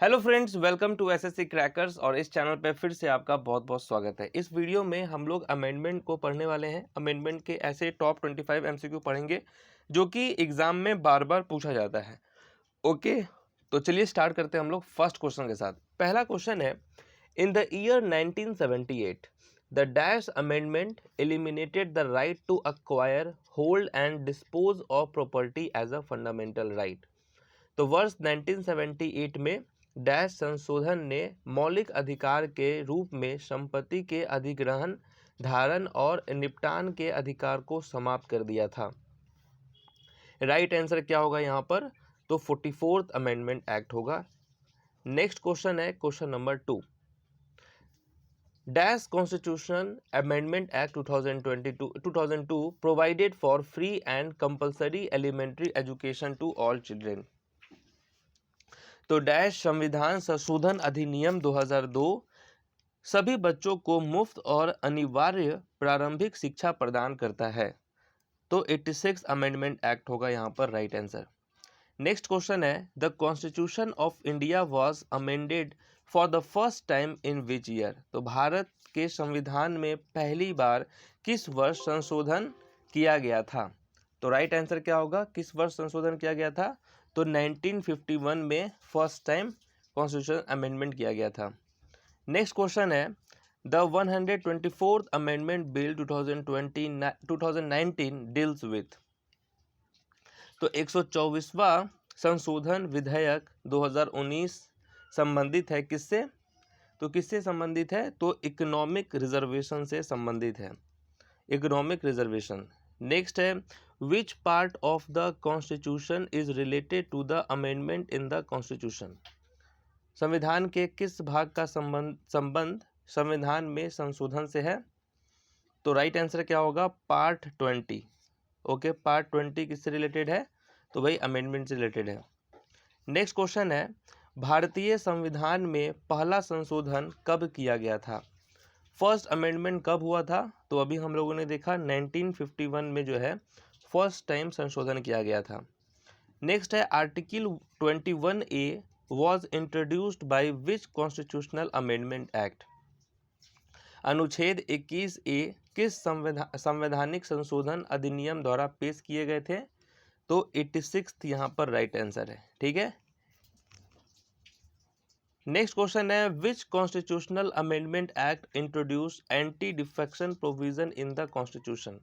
Hello friends, welcome to SSC crackers. और इस channel पे फिर से आपका बहुत बहुत स्वागत है। इस वीडियो में हम लोग अमेंडमेंट को पढ़ने वाले हैं। अमेंडमेंट के ऐसे टॉप 25 एमसीक्यू पढ़ेंगे जो कि एग्जाम में बार बार पूछा जाता है। ओके, तो चलिए स्टार्ट करते हैं हम लोग फर्स्ट क्वेश्चन के साथ। पहला क्वेश्चन है, in the year 1978 the dash amendment eliminated the right to acquire, hold and dispose of property as a fundamental right. तो वर्ष 1978 में डैश संशोधन ने मौलिक अधिकार के रूप में संपत्ति के अधिग्रहण, धारण और निपटान के अधिकार को समाप्त कर दिया था। राइट आंसर क्या होगा यहाँ पर? तो 44th अमेंडमेंट एक्ट होगा। नेक्स्ट क्वेश्चन है question number 2। Dash constitution amendment act 2002 provided for free and compulsory elementary education to all children. तो डैश संविधान संशोधन अधिनियम 2002 सभी बच्चों को मुफ्त और अनिवार्य प्रारंभिक शिक्षा प्रदान करता है। तो 86 अमेंडमेंट एक्ट होगा यहाँ पर राइट आंसर। नेक्स्ट क्वेश्चन है, the constitution of India was amended for the first time in which year. तो भारत के संविधान में पहली बार किस वर्ष संशोधन किया गया था? तो राइट आंसर क्या होगा? किस वर्ष संशोधन किया गया था? तो 1951 में फर्स्ट टाइम कॉन्स्टिट्यूशन अमेंडमेंट किया गया था। नेक्स्ट क्वेश्चन है, the 124th amendment bill 2019 deals with. तो 124वां संशोधन विधेयक 2019 संबंधित है किससे? तो किससे संबंधित है? तो इकोनॉमिक रिजर्वेशन से संबंधित है, इकोनॉमिक रिजर्वेशन। नेक्स्ट है, which part of the constitution is related to the amendment in the constitution. संविधान के किस भाग का संबंध संविधान में संशोधन से है? तो राइट आंसर क्या होगा? पार्ट 20। ओके, पार्ट 20 किससे रिलेटेड है? तो वही अमेंडमेंट से रिलेटेड है। नेक्स्ट क्वेश्चन है, भारतीय संविधान में पहला संशोधन कब किया गया था? फर्स्ट अमेंडमेंट कब हुआ था? तो अभी हम लोगों ने देखा 1951 में जो है फर्स्ट टाइम संशोधन किया गया था। नेक्स्ट है, article 21A was introduced by which constitutional amendment act. अनुच्छेद 21A किस संवैधानिक संशोधन अधिनियम द्वारा पेश किए गए थे? तो 86 यहाँ पर राइट आंसर है। ठीक है। नेक्स्ट क्वेश्चन है, which constitutional amendment act introduce anti defection provision in the constitution.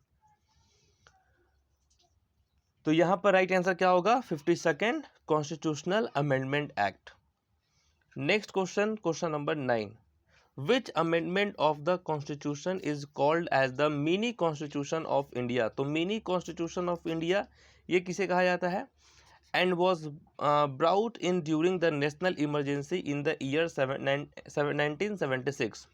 तो यहां पर राइट आंसर क्या होगा? 52nd constitutional amendment act. Next question, question number 9, which amendment of the constitution is called as the mini constitution of India. तो mini constitution of India ये किसे कहा जाता है? and was brought in during the national emergency in the year 1976।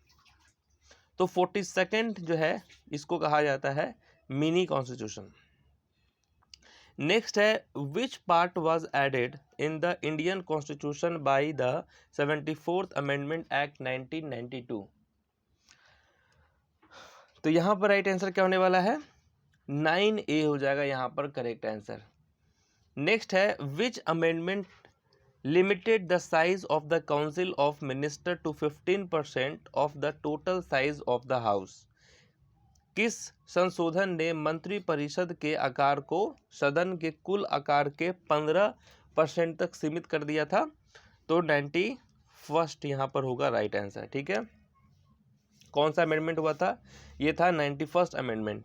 तो 42nd जो है इसको कहा जाता है मिनी कॉन्स्टिट्यूशन। नेक्स्ट है, which part was added in the Indian constitution by the 74th amendment act 1992। तो यहाँ पर राइट आंसर क्या होने वाला है? 9A हो जाएगा यहाँ पर करेक्ट आंसर। नेक्स्ट है, which amendment limited the size of the council of minister to 15% of the total size of the house. किस संशोधन ने मंत्री परिषद के आकार को सदन के कुल आकार के 15% तक सीमित कर दिया था? तो 91st यहाँ पर होगा राइट आंसर। ठीक है, कौन सा अमेंडमेंट हुआ था? ये था 91st अमेंडमेंट।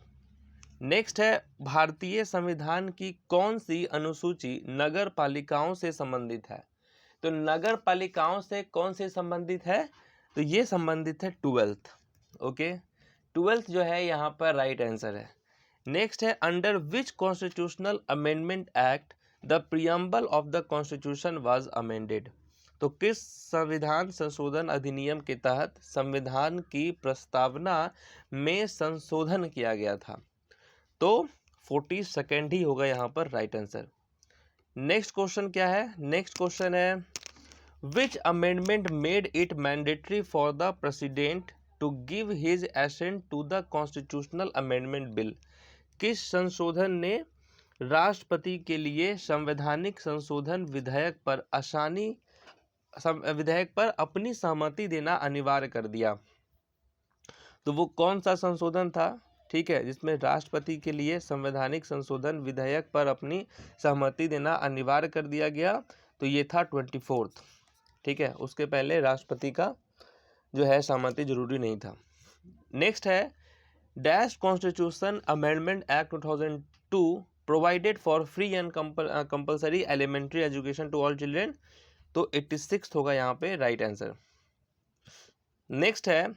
नेक्स्ट है, भारतीय संविधान की कौन सी अनुसूची नगर पालिकाओं से संबंधित है? तो नगर पालिकाओं से कौन से संबंधित है? तो ये संबंधित है 12th। ओके, 12th जो है यहाँ पर राइट आंसर है। नेक्स्ट है, under which constitutional amendment act the preamble of the constitution was amended. तो किस संविधान संशोधन अधिनियम के तहत संविधान की प्रस्तावना में संशोधन किया गया था? तो 42nd ही होगा यहाँ पर राइट आंसर। नेक्स्ट क्वेश्चन क्या है? नेक्स्ट क्वेश्चन है, which amendment made it mandatory for the president to give his assent to the constitutional amendment bill. किस संशोधन ने राष्ट्रपति के लिए संवैधानिक संशोधन विधेयक पर विधेयक पर अपनी सहमति देना अनिवार्य कर दिया। तो वो कौन सा संशोधन था, ठीक है, जिसमें राष्ट्रपति के लिए संवैधानिक संशोधन विधेयक पर अपनी सहमति देना अनिवार्य कर दिया गया? तो ये था 24th, ठीक है। उसके पहले राष्ट्रपति का जो है सहमति जरूरी नहीं था। नेक्स्ट है dash constitution amendment act 2002 provided for free and compulsory elementary education to all children? तो 86 होगा यहाँ पे राइट आंसर। नेक्स्ट है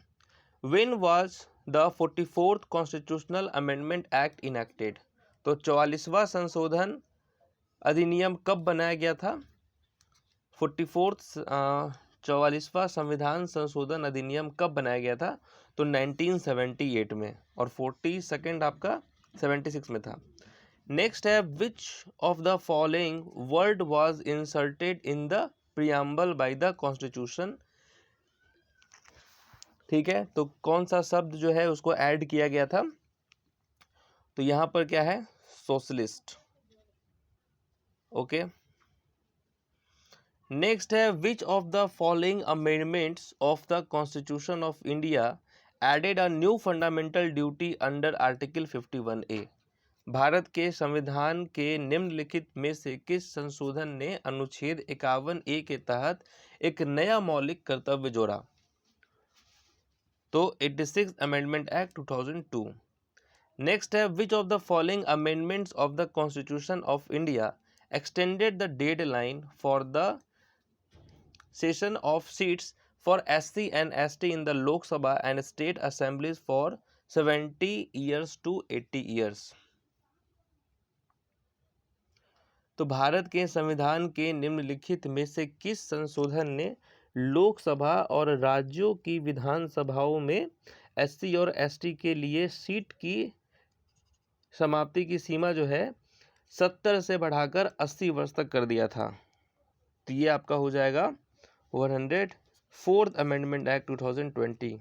when was the 44th constitutional amendment act enacted? तो 44वां संशोधन अधिनियम कब बनाया गया था? 44वां संविधान संशोधन अधिनियम कब बनाया गया था? तो 1978 में, और 42nd आपका 76 में था। नेक्स्ट है which of the following word was inserted in the preamble by the constitution? ठीक है, तो कौन सा शब्द जो है उसको ऐड किया गया था? तो यहां पर क्या है? सोशलिस्ट। ओके। नेक्स्ट है which of the following amendments of the constitution of India added a new fundamental duty under article 51A? Bharat के संविधान के निम्नलिखित में से किस संशोधन ने अनुच्छेद 51A के तहत एक नया मौलिक कर्तव्य जोड़ा? तो 86 अमेंडमेंट एक्ट 2002। नेक्स्ट है which of the following amendments of the constitution of India extended the deadline for the session of seats for SC and ST in the Lok Sabha and state assemblies for 70 years to 80 years? तो भारत के संविधान के निम्नलिखित में से किस संशोधन ने लोकसभा और राज्यों की विधानसभाओं में SC और ST के लिए सीट की समाप्ति की सीमा जो है 70 से बढ़ाकर 80 वर्ष तक कर दिया था? तो ये आपका हो जाएगा 104th अमेंडमेंट एक्ट 2020।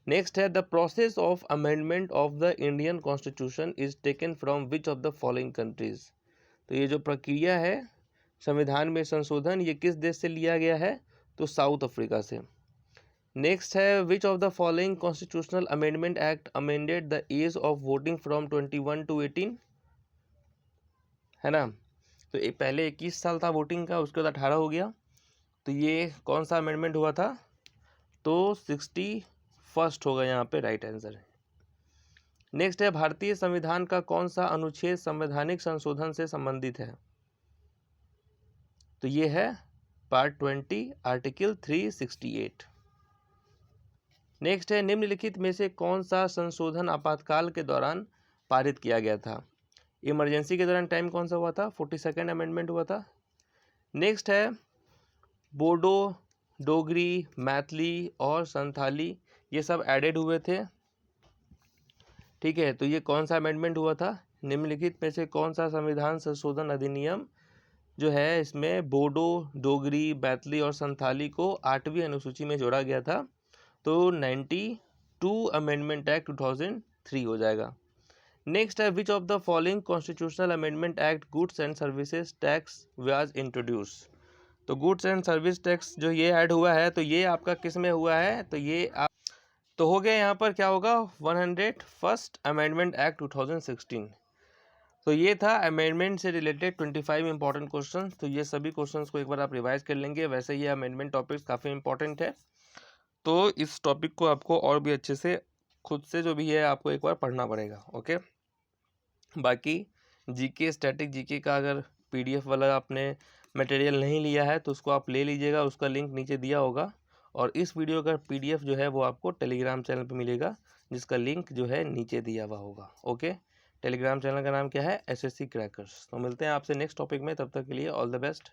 नेक्स्ट है the process of amendment of the Indian constitution is taken from which of the following countries? तो ये जो प्रक्रिया है संविधान में संशोधन, ये किस देश से लिया गया है? तो साउथ अफ्रीका से। नेक्स्ट है which of the following constitutional amendment act amended the age of voting from 21 to 18? है ना, तो ये पहले 21 साल था वोटिंग का, उसके बाद 18 हो गया। तो ये कौन सा अमेंडमेंट हुआ था? तो 61st होगा यहाँ पे राइट आंसर। नेक्स्ट है भारतीय संविधान का कौन सा अनुच्छेद संवैधानिक संशोधन से संबंधित है? तो ये है पार्ट 20 आर्टिकल 368। नेक्स्ट है निम्नलिखित में से कौन सा संशोधन आपातकाल के दौरान पारित किया गया था? इमरजेंसी के दौरान टाइम कौन सा हुआ था? 42nd अमेंडमेंट हुआ था। नेक्स्ट है बोडो, डोगरी, मैथिली और संथाली ये सब एडेड हुए थे, ठीक है। तो ये कौन सा अमेंडमेंट हुआ था? निम्नलिखित में से कौन सा संविधान संशोधन अधिनियम जो है इसमें बोडो, डोगरी, मैथिली और संथाली को 8वीं अनुसूची में जोड़ा गया था? तो 92 अमेंडमेंट एक्ट 2003 हो जाएगा। नेक्स्ट है which of the following constitutional amendment act goods and services tax was introduce? तो गुड्स एंड सर्विस टैक्स जो ये ऐड हुआ है, तो ये आपका किस में हुआ है? तो ये तो हो गया यहाँ पर क्या होगा 101st अमेंडमेंट एक्ट 2016। तो ये था अमेंडमेंट से रिलेटेड 25 इंपॉर्टेंट क्वेश्चन। तो ये सभी क्वेश्चंस को एक बार आप रिवाइज कर लेंगे। वैसे ये अमेंडमेंट टॉपिक्स काफ़ी इंपॉर्टेंट है, तो इस टॉपिक को आपको और भी अच्छे से खुद से जो भी है आपको एक बार पढ़ना पड़ेगा। ओके, बाकी जीके स्टैटिक जीके का अगर PDF वाला आपने मटेरियल नहीं लिया है तो उसको आप ले लीजिएगा, उसका लिंक नीचे दिया होगा। और इस वीडियो का PDF जो है वो आपको टेलीग्राम चैनल पे मिलेगा, जिसका लिंक जो है नीचे दिया हुआ होगा। ओके, टेलीग्राम चैनल का नाम क्या है? SSC crackers. तो मिलते हैं आपसे नेक्स्ट टॉपिक में, तब तक के लिए ऑल द बेस्ट।